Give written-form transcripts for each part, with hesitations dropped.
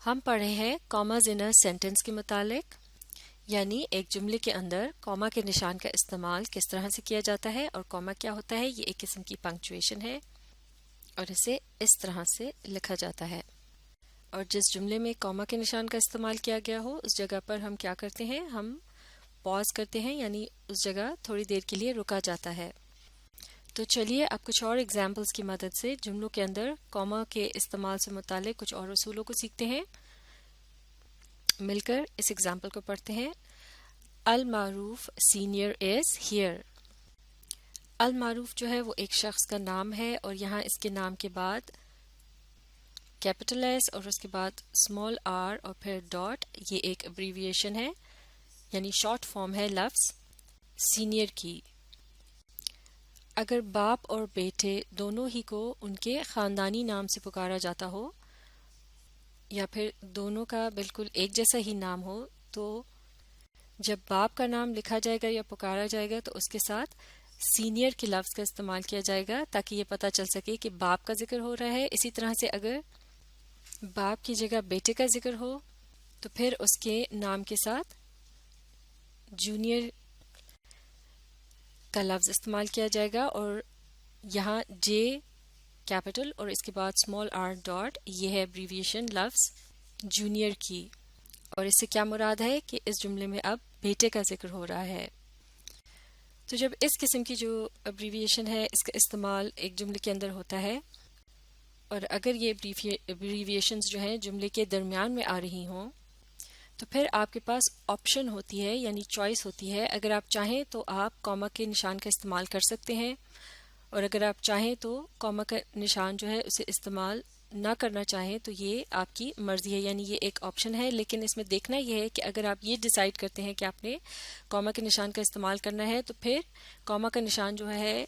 ہم پڑھے ہیں کاماز ان سینٹنس کے متعلق، یعنی ایک جملے کے اندر کاما کے نشان کا استعمال کس طرح سے کیا جاتا ہے، اور کاما کیا ہوتا ہے۔ یہ ایک قسم کی پنکچویشن ہے اور اسے اس طرح سے لکھا جاتا ہے۔ اور جس جملے میں کاما کے نشان کا استعمال کیا گیا ہو اس جگہ پر ہم کیا کرتے ہیں، ہم پاز کرتے ہیں، یعنی اس جگہ تھوڑی دیر کے لیے رکا جاتا ہے۔ تو چلیے اب کچھ اور ایگزامپلس کی مدد سے جملوں کے اندر کاما کے استعمال سے متعلق کچھ اور اصولوں کو سیکھتے ہیں۔ مل کر اس ایگزامپل کو پڑھتے ہیں۔ المعروف سینئر از ہیئر۔ المعروف جو ہے وہ ایک شخص کا نام ہے، اور یہاں اس کے نام کے بعد کیپٹل ایس اور اس کے بعد اسمال آر اور پھر ڈاٹ، یہ ایک ابریویشن ہے، یعنی شارٹ فارم ہے لفظ سینئر کی۔ اگر باپ اور بیٹے دونوں ہی کو ان کے خاندانی نام سے پکارا جاتا ہو، یا پھر دونوں کا بالکل ایک جیسا ہی نام ہو، تو جب باپ کا نام لکھا جائے گا یا پکارا جائے گا تو اس کے ساتھ سینئر کے لفظ کا استعمال کیا جائے گا، تاکہ یہ پتہ چل سکے کہ باپ کا ذکر ہو رہا ہے۔ اسی طرح سے اگر باپ کی جگہ بیٹے کا ذکر ہو تو پھر اس کے نام کے ساتھ جونیئر کا لفظ استعمال کیا جائے گا، اور یہاں جے کیپٹل اور اس کے بعد اسمال آر ڈاٹ، یہ ہے ابریویشن لفظ جونیئر کی۔ اور اس سے کیا مراد ہے کہ اس جملے میں اب بیٹے کا ذکر ہو رہا ہے۔ تو جب اس قسم کی جو ابریویشن ہے اس کا استعمال ایک جملے کے اندر ہوتا ہے، اور اگر یہ ابریویشنز جو ہیں جملے کے درمیان میں آ رہی ہوں، تو پھر آپ کے پاس آپشن ہوتی ہے، یعنی چوائس ہوتی ہے۔ اگر آپ چاہیں تو آپ کاما کے نشان کا استعمال کر سکتے ہیں، اور اگر آپ چاہیں تو کاما کا نشان جو ہے اسے استعمال نہ کرنا چاہیں تو یہ آپ کی مرضی ہے، یعنی یہ ایک آپشن ہے۔ لیکن اس میں دیکھنا یہ ہے کہ اگر آپ یہ ڈیسائیڈ کرتے ہیں کہ آپ نے کاما کے نشان کا استعمال کرنا ہے، تو پھر کاما کا نشان جو ہے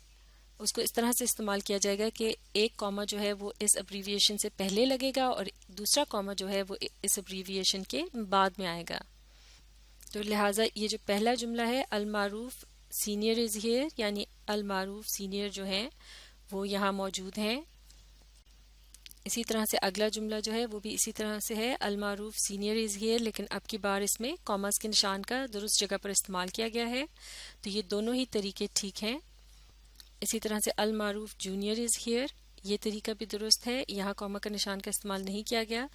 اس کو اس طرح سے استعمال کیا جائے گا کہ ایک کاما جو ہے وہ اس ابریویشن سے پہلے لگے گا، اور دوسرا کاما جو ہے وہ اس ابریویشن کے بعد میں آئے گا۔ تو لہٰذا یہ جو پہلا جملہ ہے المعروف سینئر از ہیئر، یعنی المعروف سینئر جو ہیں وہ یہاں موجود ہیں۔ اسی طرح سے اگلا جملہ جو ہے وہ بھی اسی طرح سے ہے، المعروف سینئر از ہیئر، لیکن اب کی بار اس میں کاماز کے نشان کا درست جگہ پر استعمال کیا گیا ہے۔ تو یہ دونوں ہی طریقے ٹھیک ہیں۔ اسی طرح سے المعروف جونیئر از ہیئر، یہ طریقہ بھی درست ہے، یہاں کاما کا نشان کا استعمال نہیں کیا گیا۔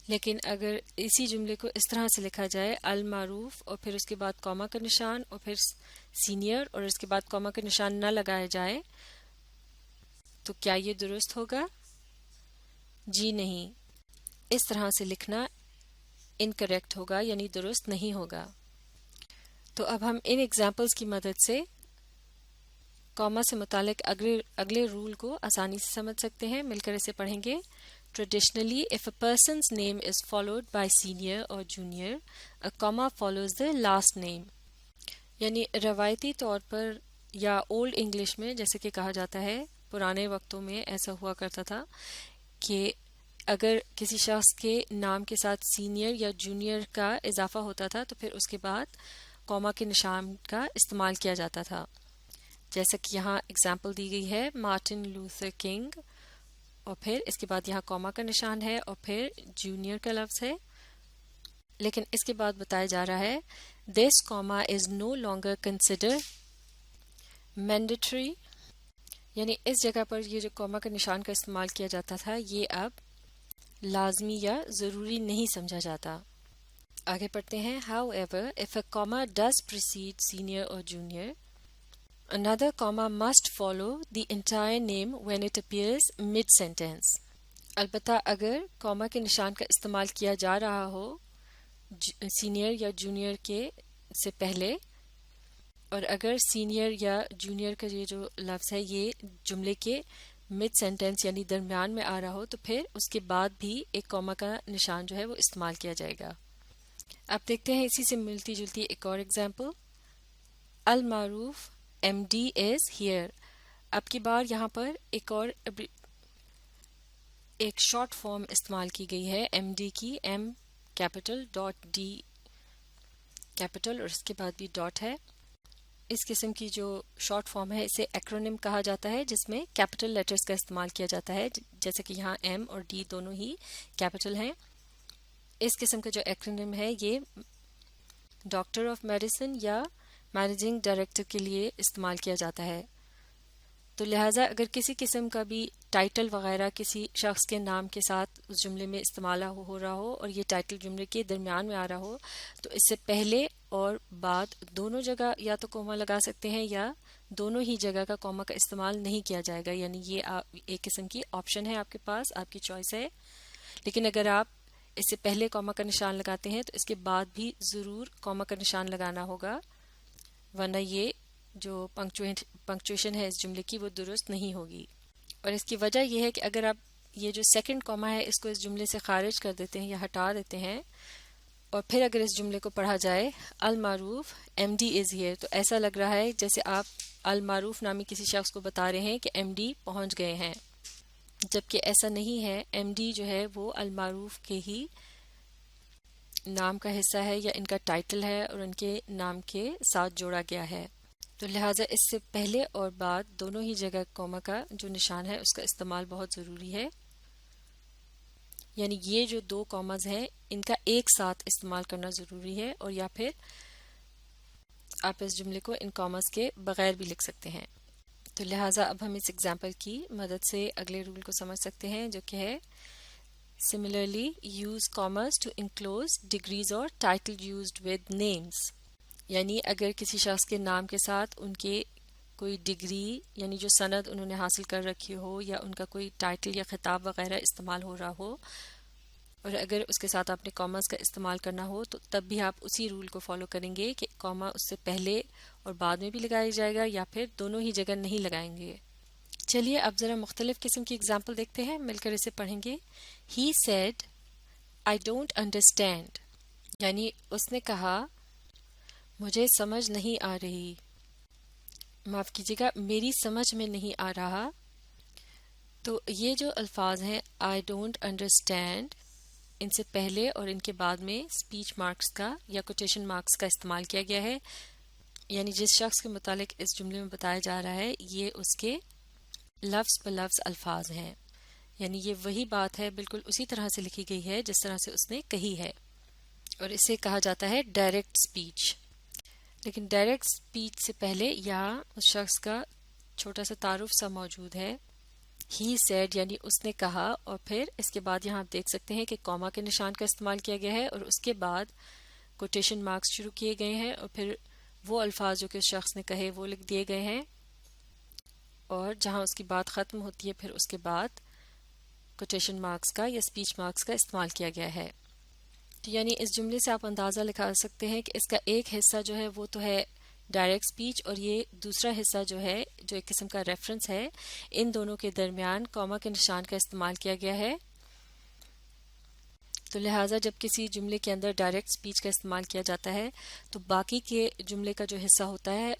لیکن اگر اسی جملے کو اس طرح سے لکھا جائے، المعروف اور پھر اس کے بعد کاما کا نشان اور پھر سینئر اور اس کے بعد کاما کا نشان نہ لگایا جائے، تو کیا یہ درست ہوگا؟ جی نہیں، اس طرح سے لکھنا انکریکٹ ہوگا، یعنی درست نہیں ہوگا۔ تو اب ہم ان ایگزامپلس کی مدد سے کاما سے متعلق اگلے رول کو آسانی سے سمجھ سکتے ہیں۔ مل کر اسے پڑھیں گے۔ Traditionally, if a person's name is followed by senior or junior, a comma follows the last name. یعنی روایتی طور پر یا اولڈ انگلش میں جیسے کہ کہا جاتا ہے، پرانے وقتوں میں ایسا ہوا کرتا تھا کہ اگر کسی شخص کے نام کے ساتھ سینئر یا جونیئر کا اضافہ ہوتا تھا تو پھر اس کے بعد کاما کے نشان کا استعمال کیا جاتا تھا، جیسا کہ یہاں اگزامپل دی گئی ہے مارٹن لوتھر کنگ، اور پھر اس کے بعد یہاں کاما کا نشان ہے اور پھر جونیئر کا لفظ ہے۔ لیکن اس کے بعد بتایا جا رہا ہے دس کاما از نو لانگر کنسیڈر مینڈیٹری، یعنی اس جگہ پر یہ جو کاما کا نشان کا استعمال کیا جاتا تھا یہ اب لازمی یا ضروری نہیں سمجھا جاتا۔ آگے پڑھتے ہیں۔ However, if a comma does precede senior or junior, another comma must follow the entire name when it appears mid-sentence. البتہ اگر کاما کے نشان کا استعمال کیا جا رہا ہو سینئر یا جونیئر کے سے پہلے، اور اگر سینئر یا جونیئر کا یہ جو لفظ ہے یہ جملے کے مڈ سینٹینس یعنی درمیان میں آ رہا ہو، تو پھر اس کے بعد بھی ایک کاما کا نشان جو ہے وہ استعمال کیا جائے گا۔ اب دیکھتے ہیں اسی سے ملتی جلتی ایک اور ایگزامپل۔ المعروف ایم ڈی از ہیئر۔ اب کی بار یہاں پر ایک شارٹ فارم استعمال کی گئی ہے ایم ڈی کی، M capital dot D capital اور اس کے بعد بھی ڈاٹ ہے۔ اس قسم کی جو شارٹ فارم ہے اسے ایکرونیم کہا جاتا ہے، جس میں کیپٹل لیٹرز کا استعمال کیا جاتا ہے، جیسے کہ یہاں ایم اور ڈی دونوں ہی کیپٹل ہیں۔ اس قسم کا جو ایکرونیم ہے یہ ڈاکٹر آف میڈیسن یا مینیجنگ ڈائریکٹر کے لیے استعمال کیا جاتا ہے۔ تو لہٰذا اگر کسی قسم کا بھی ٹائٹل وغیرہ کسی شخص کے نام کے ساتھ اس جملے میں استعمال ہو رہا ہو اور یہ ٹائٹل جملے کے درمیان میں آ رہا ہو تو اس سے پہلے اور بعد دونوں جگہ یا تو کوما لگا سکتے ہیں یا دونوں ہی جگہ کا کوما کا استعمال نہیں کیا جائے گا، یعنی یہ ایک قسم کی آپشن ہے آپ کے پاس، آپ کی چوائس ہے۔ لیکن اگر آپ اس سے پہلے کوما کا نشان لگاتے ہیں تو اس کے بعد بھی ضرور کوما کا نشان لگانا ہوگا، ورنہ یہ جو پنکچویشن ہے اس جملے کی وہ درست نہیں ہوگی۔ اور اس کی وجہ یہ ہے کہ اگر آپ یہ جو سیکنڈ کوما ہے اس کو اس جملے سے خارج کر دیتے ہیں یا ہٹا دیتے ہیں اور پھر اگر اس جملے کو پڑھا جائے المعروف ایم ڈی از ہیئر، تو ایسا لگ رہا ہے جیسے آپ المعروف نامی کسی شخص کو بتا رہے ہیں کہ ایم ڈی پہنچ گئے ہیں، جبکہ ایسا نہیں ہے۔ ایم ڈی جو ہے وہ المعروف کے ہی نام کا حصہ ہے یا ان کا ٹائٹل ہے اور ان کے نام کے ساتھ جوڑا گیا ہے، تو لہٰذا اس سے پہلے اور بعد دونوں ہی جگہ کوما کا جو نشان ہے اس کا استعمال بہت ضروری ہے، یعنی یہ جو دو کوماز ہیں ان کا ایک ساتھ استعمال کرنا ضروری ہے، اور یا پھر آپ اس جملے کو ان کوماز کے بغیر بھی لکھ سکتے ہیں۔ تو لہٰذا اب ہم اس ایگزامپل کی مدد سے اگلے رول کو سمجھ سکتے ہیں جو کہ ہے Similarly, use commas to enclose degrees or title used with names. یعنی اگر کسی شخص کے نام کے ساتھ ان کے کوئی ڈگری یعنی جو سند انہوں نے حاصل کر رکھی ہو یا ان کا کوئی ٹائٹل یا خطاب وغیرہ استعمال ہو رہا ہو اور اگر اس کے ساتھ آپ نے کاماز کا استعمال کرنا ہو تو تب بھی آپ اسی رول کو فالو کریں گے کہ کاما اس سے پہلے اور بعد میں بھی لگایا جائے گا یا پھر دونوں ہی جگہ نہیں لگائیں گے۔ چلیے اب ذرا مختلف قسم کی اگزامپل دیکھتے ہیں، مل کر اسے پڑھیں گے۔ He said, I don't understand. یعنی اس نے کہا مجھے سمجھ نہیں آ رہی، معاف کیجیے گا میری سمجھ میں نہیں آ رہا۔ تو یہ جو الفاظ ہیں I don't understand، ان سے پہلے اور ان کے بعد میں اسپیچ مارکس کا یا کوٹیشن مارکس کا استعمال کیا گیا ہے، یعنی جس شخص کے متعلق اس جملے میں بتایا جا رہا ہے یہ اس کے لفظ بلفظ الفاظ ہیں، یعنی یہ وہی بات ہے بالکل اسی طرح سے لکھی گئی ہے جس طرح سے اس نے کہی ہے، اور اسے کہا جاتا ہے ڈائریکٹ سپیچ۔ لیکن ڈائریکٹ سپیچ سے پہلے یہاں اس شخص کا چھوٹا سا تعارف سا موجود ہے، ہی سیڈ یعنی اس نے کہا، اور پھر اس کے بعد یہاں آپ دیکھ سکتے ہیں کہ کوما کے نشان کا استعمال کیا گیا ہے اور اس کے بعد کوٹیشن مارکس شروع کیے گئے ہیں اور پھر وہ الفاظ جو کہ اس شخص نے کہے وہ لکھ دیے گئے ہیں، اور جہاں اس کی بات ختم ہوتی ہے پھر اس کے بعد کوٹیشن مارکس کا یا اسپیچ مارکس کا استعمال کیا گیا ہے۔ تو یعنی اس جملے سے آپ اندازہ لگا سکتے ہیں کہ اس کا ایک حصہ جو ہے وہ تو ہے ڈائریکٹ سپیچ، اور یہ دوسرا حصہ جو ہے جو ایک قسم کا ریفرنس ہے، ان دونوں کے درمیان کوما کے نشان کا استعمال کیا گیا ہے۔ تو لہٰذا جب کسی جملے کے اندر ڈائریکٹ سپیچ کا استعمال کیا جاتا ہے تو باقی کے جملے کا جو حصہ ہوتا ہے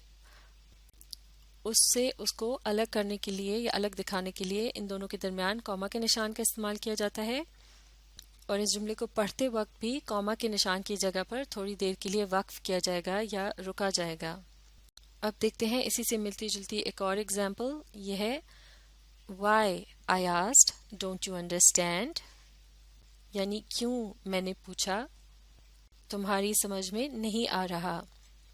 اس سے اس کو الگ کرنے کے لیے یا الگ دکھانے کے لیے ان دونوں کے درمیان کوما کے نشان کا استعمال کیا جاتا ہے، اور اس جملے کو پڑھتے وقت بھی کوما کے نشان کی جگہ پر تھوڑی دیر کے لیے وقف کیا جائے گا یا رکا جائے گا۔ اب دیکھتے ہیں اسی سے ملتی جلتی ایک اور ایگزامپل، یہ ہے Why I asked, don't you understand؟ یعنی کیوں میں نے پوچھا تمہاری سمجھ میں نہیں آ رہا۔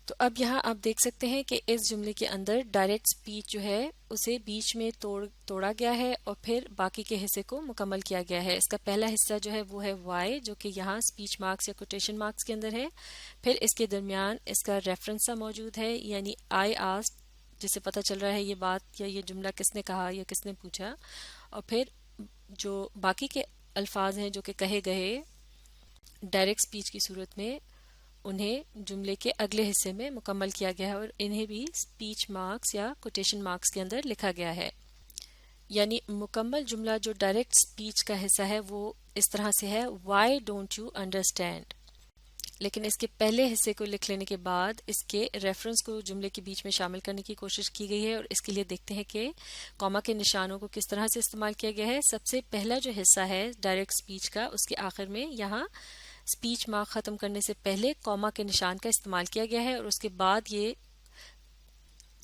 تو اب یہاں آپ دیکھ سکتے ہیں کہ اس جملے کے اندر ڈائریکٹ سپیچ جو ہے اسے بیچ میں توڑا گیا ہے اور پھر باقی کے حصے کو مکمل کیا گیا ہے۔ اس کا پہلا حصہ جو ہے وہ ہے وائی، جو کہ یہاں سپیچ مارکس یا کوٹیشن مارکس کے اندر ہے، پھر اس کے درمیان اس کا ریفرنس سا موجود ہے، یعنی آئی آسکڈ، جس سے پتہ چل رہا ہے یہ بات یا یہ جملہ کس نے کہا یا کس نے پوچھا، اور پھر جو باقی کے الفاظ ہیں جو کہ کہے گئے ڈائریکٹ سپیچ کی صورت میں انہیں جملے کے اگلے حصے میں مکمل کیا گیا ہے اور انہیں بھی سپیچ مارکس یا کوٹیشن مارکس کے اندر لکھا گیا ہے۔ یعنی مکمل جملہ جو ڈائریکٹ سپیچ کا حصہ ہے وہ اس طرح سے ہے وائی ڈونٹ یو انڈرسٹینڈ، لیکن اس کے پہلے حصے کو لکھ لینے کے بعد اس کے ریفرنس کو جملے کے بیچ میں شامل کرنے کی کوشش کی گئی ہے، اور اس کے لیے دیکھتے ہیں کہ کوما کے نشانوں کو کس طرح سے استعمال کیا گیا ہے۔ سب سے پہلا جو حصہ ہے ڈائریکٹ سپیچ کا، اس کے آخر میں یہاں سپیچ مارک ختم کرنے سے پہلے کوما کے نشان کا استعمال کیا گیا ہے، اور اس کے بعد یہ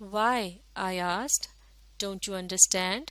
Why? I asked. Don't you understand?